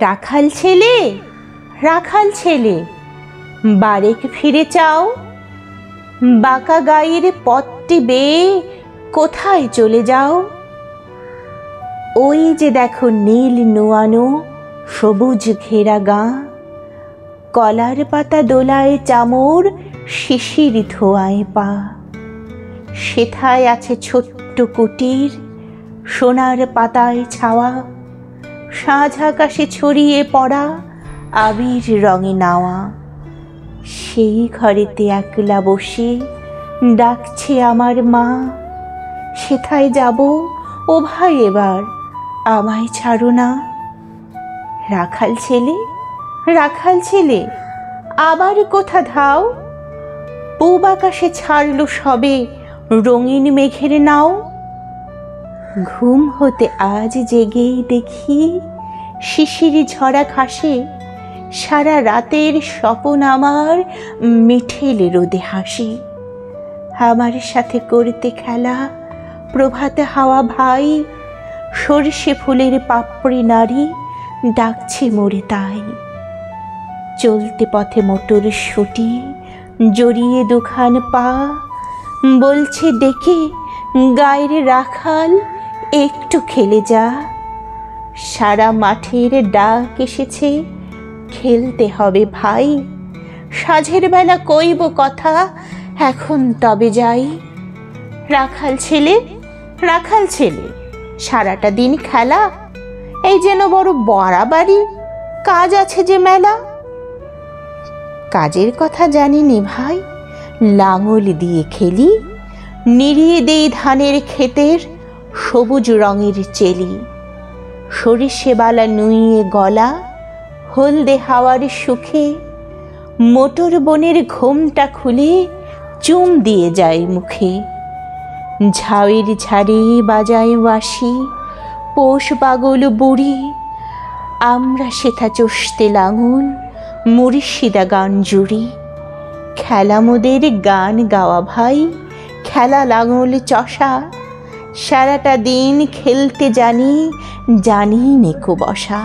রাখাল ছেলে, রাখাল ছেলে, বারেক ফিরে চাও। বাঁকা গায়ের পথটি বেয়ে কোথায় চলে যাও? ওই যে দেখো নীল নোয়ানো সবুজ ঘেরা গাঁ, কলার পাতা দোলায় চামর, শিশির ধোয়ায় পা। সেথায় আছে ছোট্ট কুটির, সোনার পাতায় ছাওয়া, সাঁঝ আকাশে ছড়িয়ে পড়া আবির রঙে নাওয়া। সেই ঘরেতে একলা বসে ডাকছে আমার মা, সেথায় যাব ও ভাই, এবার আমায় ছাড়ো না। রাখাল ছেলে, রাখাল ছেলে, আবার কোথা ধাও? পূব আকাশে ছাড়লো সবে রঙিন মেঘের নাও। ঘুম হতে আজ জেগেই দেখি শিশির ঝরা ঘাসে সারা রাতের স্বপন আমার মিঠেল রোদে হাসে। আমার সাথে করতে খেলা প্রভাতে হাওয়া ভাই, সর্ষে ফুলের পাপড়ি নারী ডাকছে মোরে তাই। চলতে পথে মোটর সুটি জড়িয়ে দুখান পা, বলছে ডেকে গায়ের রাখাল একটু খেলে যা। সারা মাঠের ডাক এসেছে, খেলতে হবে ভাই। সাঁঝের বেলা কইব কথা, এখন তবে যাই। রাখাল ছেলে, রাখাল ছেলে, সারাটা দিন খেলা, এই যেন বড় বাড়াবাড়ি, কাজ আছে যে মেলা। কাজের কথা জানি নে ভাই, লাঙল দিয়ে খেলি, নিড়িয়ে দেই ধানের ক্ষেতের সবুজ রঙের চেলি। সরিষে বালা নুইয়ে গলা, হলদে হাওয়ার সুখে মোটর বনের ঘোমটা খুলে চুম দিয়ে যায় মুখে। ঝাউয়ের ঝাড়ে বাজায় বাঁশি পোষ পাগল বুড়ি, আমরা সেথা চষতে লাঙল মুর্শিদা গান জুড়ি। খেলা মোদের গান গাওয়া ভাই, খেলা লাঙল চষা, সারাটা দিন খেলতে জানি, জানি নেকো বসা।